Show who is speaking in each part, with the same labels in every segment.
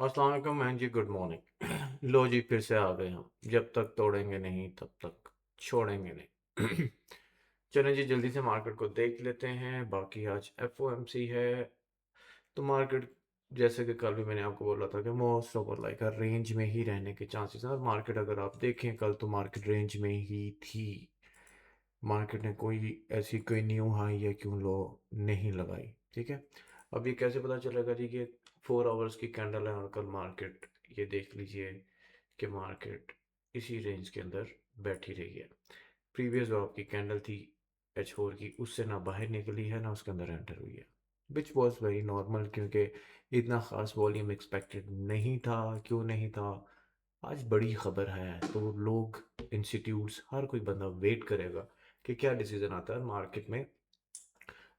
Speaker 1: अस्सलाम वालेकुम बहन जी, गुड मॉर्निंग। लो जी, फिर से आ गए हम। जब तक तोड़ेंगे नहीं तब तक छोड़ेंगे नहीं। चलें जी, जल्दी से मार्केट को देख लेते हैं। बाकी आज एफओएमसी है तो मार्केट, जैसे कि कल भी मैंने आपको बोला था कि मोस्ट ऑफ लाइक रेंज में ही रहने के चांसेस हैं। और मार्केट अगर आप देखें, कल तो मार्केट रेंज में ही थी। मार्केट ने कोई न्यू हाई या क्यों लो नहीं लगाई। ठीक है, अब ये कैसे पता चलेगा जी कि 4 आवर्स की कैंडल है और कल मार्केट, ये देख लीजिए कि मार्केट इसी रेंज के अंदर बैठी रही है। प्रीवियस जो आपकी कैंडल थी H4 की, उससे ना बाहर निकली है ना उसके अंदर एंटर हुई है, विच वॉज वेरी नॉर्मल, क्योंकि इतना ख़ास वॉल्यूम एक्सपेक्टेड नहीं था। क्यों नहीं था? आज बड़ी खबर है तो लोग, इंस्टीट्यूट्स, हर कोई बंदा वेट करेगा कि क्या डिसीजन आता है मार्केट में।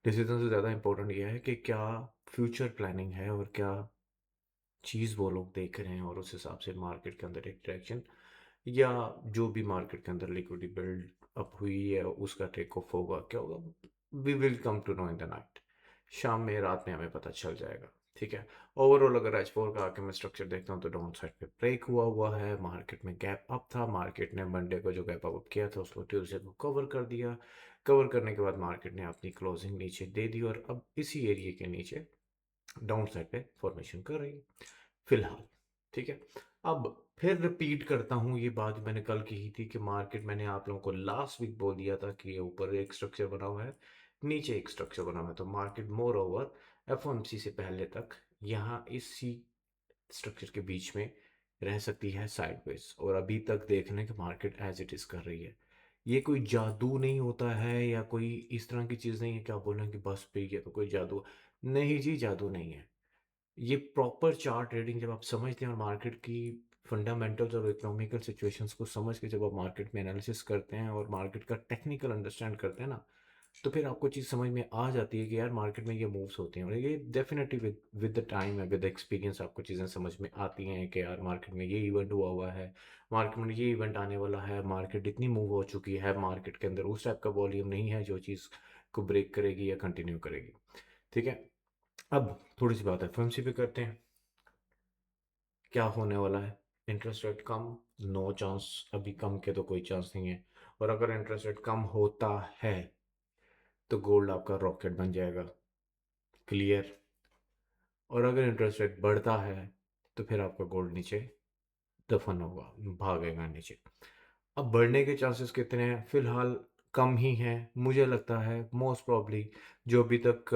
Speaker 1: डिसीजन से ज़्यादा इंपॉर्टेंट यह है कि क्या फ्यूचर प्लानिंग है और क्या चीज़ वो लोग देख रहे हैं, और उस हिसाब से मार्केट के अंदर एक डायरेक्शन या जो भी मार्केट के अंदर लिक्विडिटी बिल्ड अप हुई है उसका टेक ऑफ होगा, क्या होगा, we will come to know in the night. शाम में, रात में हमें पता चल जाएगा। ठीक है, ओवरऑल अगर H4 का आके मैं स्ट्रक्चर देखता हूँ तो डाउन साइड पे ब्रेक हुआ है। मार्केट में गैप अप था। मार्केट ने मंडे को जो गैप अप किया था उसको ट्यूसडे को कवर कर दिया। कवर करने के बाद मार्केट ने अपनी क्लोजिंग नीचे दे दी और अब इसी एरिया के नीचे डाउन साइड पे फॉर्मेशन कर रही है फिलहाल। ठीक है, अब फिर रिपीट करता हूँ ये बात मैंने कल कही थी कि मार्केट, मैंने आप लोगों को लास्ट वीक बोल दिया था कि ये ऊपर एक स्ट्रक्चर बना हुआ है, नीचे एक स्ट्रक्चर बना हुआ है, तो मार्केट मोर ओवर एफओएमसी से पहले तक यहाँ इसी स्ट्रक्चर के बीच में रह सकती है साइडवेज। और अभी तक देखने कि मार्केट एज इट इज़ कर रही है। ये कोई जादू नहीं होता है या कोई इस तरह की चीज़ नहीं है कि आप बोलें कि बस पे ये तो कोई जादू। नहीं जी, जादू नहीं है। ये प्रॉपर चार्ट ट्रेडिंग जब आप समझते हैं और मार्केट की फंडामेंटल्स और इकोनॉमिकल सिचुएशंस को समझ के जब आप मार्केट में एनालिसिस करते हैं और मार्केट का टेक्निकल अंडरस्टैंड करते हैं ना, तो फिर आपको चीज़ समझ में आ जाती है कि यार मार्केट में ये मूव्स होते हैं। और ये definitely with with the time है, विद एक्सपीरियंस आपको चीज़ें समझ में आती हैं कि यार मार्केट में ये इवेंट हुआ है, मार्केट में ये इवेंट आने वाला है, मार्केट इतनी मूव हो चुकी है, मार्केट के अंदर उस टाइप का वॉल्यूम नहीं है जो चीज़ को ब्रेक करेगी या कंटिन्यू करेगी। ठीक है, अब थोड़ी सी बात एफएमसी पे करते हैं। क्या होने वाला है? इंटरेस्ट रेट कम, नो चांस। अभी कम के तो कोई चांस नहीं है। और अगर इंटरेस्ट रेट कम होता है तो गोल्ड आपका रॉकेट बन जाएगा। क्लियर? और अगर इंटरेस्ट रेट बढ़ता है तो फिर आपका गोल्ड नीचे दफन होगा, भागेगा नीचे। अब बढ़ने के चांसेस कितने हैं? फिलहाल कम ही हैं। मुझे लगता है मोस्ट प्रॉब्ली जो अभी तक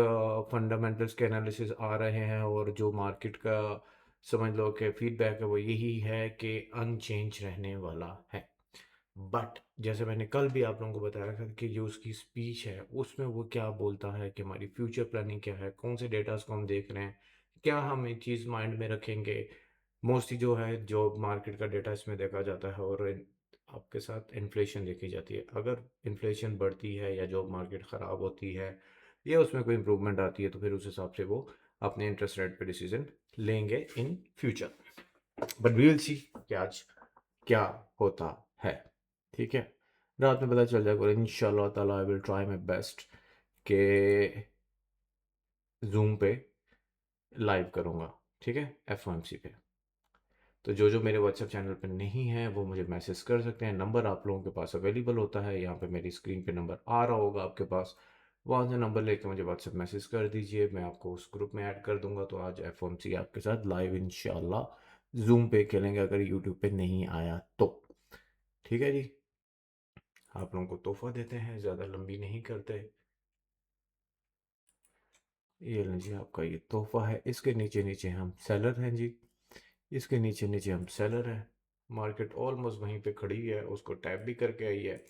Speaker 1: फंडामेंटल्स के एनालिसिस आ रहे हैं और जो मार्केट का समझ लो कि फीडबैक है वो यही है कि अनचेंज रहने वाला है। बट जैसे मैंने कल भी आप लोगों को बताया था कि जो उसकी स्पीच है उसमें वो क्या बोलता है कि हमारी फ्यूचर प्लानिंग क्या है, कौन से डेटास को हम देख रहे हैं, क्या हम एक चीज़ माइंड में रखेंगे। मोस्टली जो है जॉब मार्केट का डेटा इसमें देखा जाता है और आपके साथ इन्फ्लेशन देखी जाती है। अगर इन्फ्लेशन बढ़ती है या जॉब मार्केट ख़राब होती है या उसमें कोई इम्प्रूवमेंट आती है तो फिर उस हिसाब से वो अपने इंटरेस्ट रेट पे डिसीजन लेंगे in future. But we will see कि आज क्या होता है। ठीक है, रात में पता चल जाएगा और इंशाल्लाह ताला I will try my best के जूम पे लाइव करूँगा। ठीक है, एफ पे। तो जो मेरे व्हाट्सएप चैनल पे नहीं है वो मुझे मैसेज कर सकते हैं। नंबर आप लोगों के पास अवेलेबल होता है, यहाँ पे मेरी स्क्रीन पे नंबर आ रहा होगा आपके पास। वहाँ से नंबर लेके मुझे व्हाट्सएप मैसेज कर दीजिए, मैं आपको उस ग्रुप में ऐड कर दूंगा। तो आज एफ आपके साथ लाइव इंशाल्लाह जूम पे खेलेंगे, अगर यूट्यूब पे नहीं आया तो। ठीक है जी, आप लोगों को तोहफा देते हैं, ज़्यादा लंबी नहीं करते। ये लें जी, आपका ये तोहफा है। इसके नीचे नीचे हम सेलर हैं जी, इसके नीचे नीचे हम सेलर हैं। मार्केट ऑलमोस्ट वहीं पे खड़ी है, उसको टैप भी करके आई है।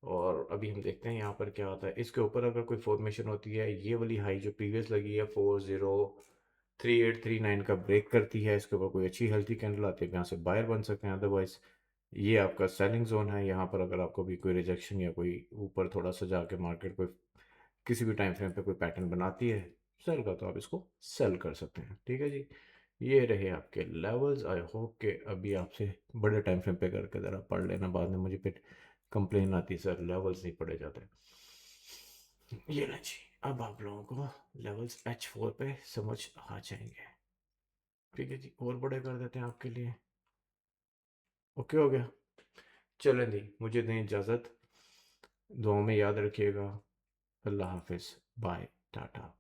Speaker 1: और अभी हम देखते हैं यहाँ पर क्या होता है। इसके ऊपर अगर कोई फॉर्मेशन होती है, ये वाली हाई जो प्रीवियस लगी है 403839 का ब्रेक करती है, इसके ऊपर कोई अच्छी हेल्थी कैंडल आती है, यहाँ से बायर बन सकते हैं। अदरवाइज ये आपका सेलिंग जोन है। यहाँ पर अगर आपको भी कोई रिजेक्शन या कोई ऊपर थोड़ा सा जाके मार्केट कोई किसी भी टाइम फ्रेम पे कोई पैटर्न बनाती है सेल का, तो आप इसको सेल कर सकते हैं। ठीक है जी, ये रहे आपके लेवल्स। आई होप कि अभी आपसे बड़े टाइम फ्रेम पे करके ज़रा पढ़ लेना, बाद में मुझे फिर कंप्लेन आती है सर लेवल्स नहीं पढ़े जाते। ये ना जी, अब आप लोगों को लेवल्स H4 पे समझ आ जाएंगे। ठीक है जी, और बड़े कर देते हैं आपके लिए। ओके हो गया। चलें जी, मुझे दें इजाज़त। दुआ में याद रखिएगा। अल्लाह हाफ़िज़। बाय। टाटा।